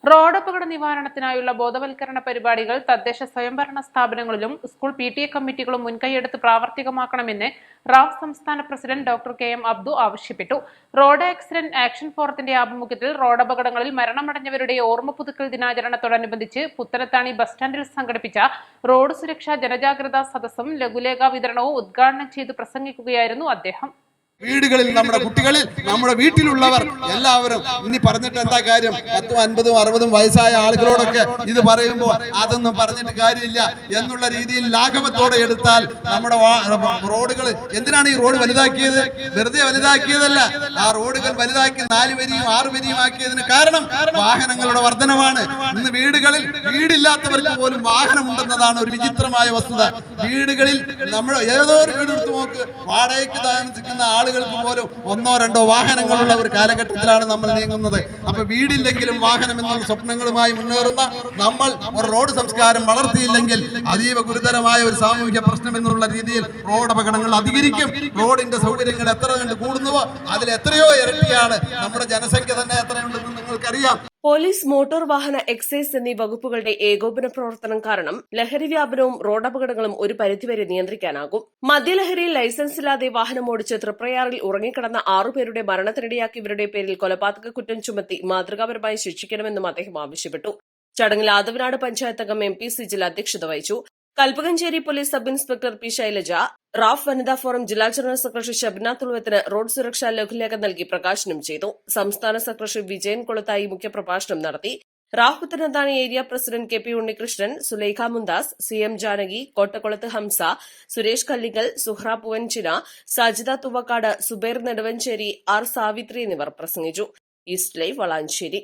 റോഡപകട നിവാരണത്തിനായുള്ള ബോധവൽക്കരണ പരിപാടികൾ തദ്ദേശ സ്വയംഭരണ സ്ഥാപനങ്ങളിലും സ്കൂൾ PTA കമ്മിറ്റികളും മുൻകൈയെടുത്ത് പ്രാവർത്തികമാക്കണമെന്ന് റാഫ് സംസ്ഥാന പ്രസിഡന്റ് ഡോക്ടർ KM അബ്ദു ആവശ്യപ്പെട്ടു. റോഡ് ആക്സിഡന്റ് ആക്ഷൻ ഫോറത്തിന്റെ ആഭിമുഖ്യത്തിൽ റോഡപകടങ്ങളിൽ മരണമടഞ്ഞവരുടെ ഓർമ്മ പുതുക്കൽ ദിനാചരണത്തോടനുബന്ധിച്ച് പുത്തനത്താണി ബസ് സ്റ്റാൻഡിൽ സംഘടിപ്പിച്ച റോഡ് സുരക്ഷാ ജനജാഗ്രതാ സദസ്സും ലഘുലേഖ വിതരണവും ഉദ്ഘാടനം ചെയ്ത് പ്രസംഗിക്കുകയായിരുന്നു അദ്ദേഹം. വീടുകളിൽ നമ്മുടെ കുട്ടികളിൽ നമ്മുടെ വീട്ടിലുള്ളവർ എല്ലാവരും ഇനി പറഞ്ഞിട്ട് എന്താ കാര്യം? 10, 50, 60 വയസ്സായ ആളുകളോടൊക്കെ ഇത് പറയുമ്പോൾ അതൊന്നും പറഞ്ഞിട്ട് കാര്യമില്ല എന്നുള്ള രീതിയിൽ ലാഘവത്തോടെ എടുത്താൽ നമ്മുടെ റോഡുകൾ എന്തിനാണ് ഈ റോഡ് വലുതാക്കിയത്? വെറുതെ വലുതാക്കിയതല്ല. ആ റോഡുകൾ വലുതാക്കി 4 വരിയും 6 വരിയും ആക്കിയതിന് കാരണം വാഹനങ്ങളുടെ വർധനമാണ്. ഇന്ന് വീടുകളിൽ വീടില്ലാത്തവർക്ക് പോലും വാഹനം ഉണ്ടെന്നതാണ് ഒരു വിചിത്രമായ വസ്തുത. വീടുകളിൽ നമ്മൾ ഏതോ ഒരു വീടെടുത്ത് നോക്ക്, വാടകയ്ക്ക് താമസിക്കുന്ന ആളുകൾക്ക് പോലും 1, 2 വാഹനങ്ങളുള്ള ഒരു കാലഘട്ടത്തിലാണ് നമ്മൾ നീങ്ങുന്നത്. അപ്പൊ വീടില്ലെങ്കിലും വാഹനം എന്നുള്ള സ്വപ്നങ്ങളുമായി മുന്നേറുന്ന നമ്മൾ ഒരു റോഡ് സംസ്കാരം വളർത്തിയില്ലെങ്കിൽ അതീവ ഗുരുതരമായ ഒരു സാമൂഹിക പ്രശ്നം എന്നുള്ള രീതിയിൽ റോഡ് അപകടങ്ങൾ അധികരിക്കും. റോഡിന്റെ സൗകര്യങ്ങൾ എത്ര കണ്ട് കൂടുന്നുവോ അതിൽ എത്രയോ ഇരട്ടിയാണ് നമ്മുടെ ജനസംഖ്യ തന്നെ എത്രയുണ്ടെന്ന് നിങ്ങൾക്കറിയാം. പോലീസ്, മോട്ടോർ വാഹന, എക്സൈസ് എന്നീ വകുപ്പുകളുടെ ഏകോപന പ്രവർത്തനം കാരണം ലഹരി വ്യാപനവും റോഡപകടങ്ങളും ഒരു പരിധിവരെ നിയന്ത്രിക്കാനാകും. മദ്യലഹരിയിൽ ലൈസൻസില്ലാതെ വാഹനമോടിച്ച് തൃപ്രയാറിൽ ഉറങ്ങിക്കിടന്ന 6 പേരുടെ മരണത്തിനിടയാക്കിയവരുടെ പേരിൽ കൊലപാതക കുറ്റം ചുമത്തി മാതൃകാപരമായി ശിക്ഷിക്കണമെന്നും അദ്ദേഹം ആവശ്യപ്പെട്ടു. ചടങ്ങിൽ ആദവനാട് പഞ്ചായത്ത് അംഗം MP സിജിൽ അധ്യക്ഷത വഹിച്ചു. Kalpakanchery police sub inspector P Shailaja, Raf വനിതാ ഫോറം ജില്ലാ ജനറൽ സെക്രട്ടറി ഷബ്ന തുളുവത്തിന് റോഡ് സുരക്ഷാ ലഘുലേഖ നൽകി പ്രകാശനം ചെയ്തു. സംസ്ഥാന സെക്രട്ടറി വിജയൻ കൊളുത്തായി മുഖ്യപ്രഭാഷണം നടത്തി. RAF Puthanathani area president KP Unnikrishnan, Sulaikha Mumtaz, CM Janaki, കോട്ടക്കുളത്ത് ഹംസ, സുരേഷ് കല്ലിങ്കൽ, സുഹ്റ പൂവൻചിന, സാജിദ തുവക്കാട്, സുബൈർ നെടുവഞ്ചേരി, R സാവിത്രി എന്നിവർ പ്രസംഗിച്ചു. East live Valanchery.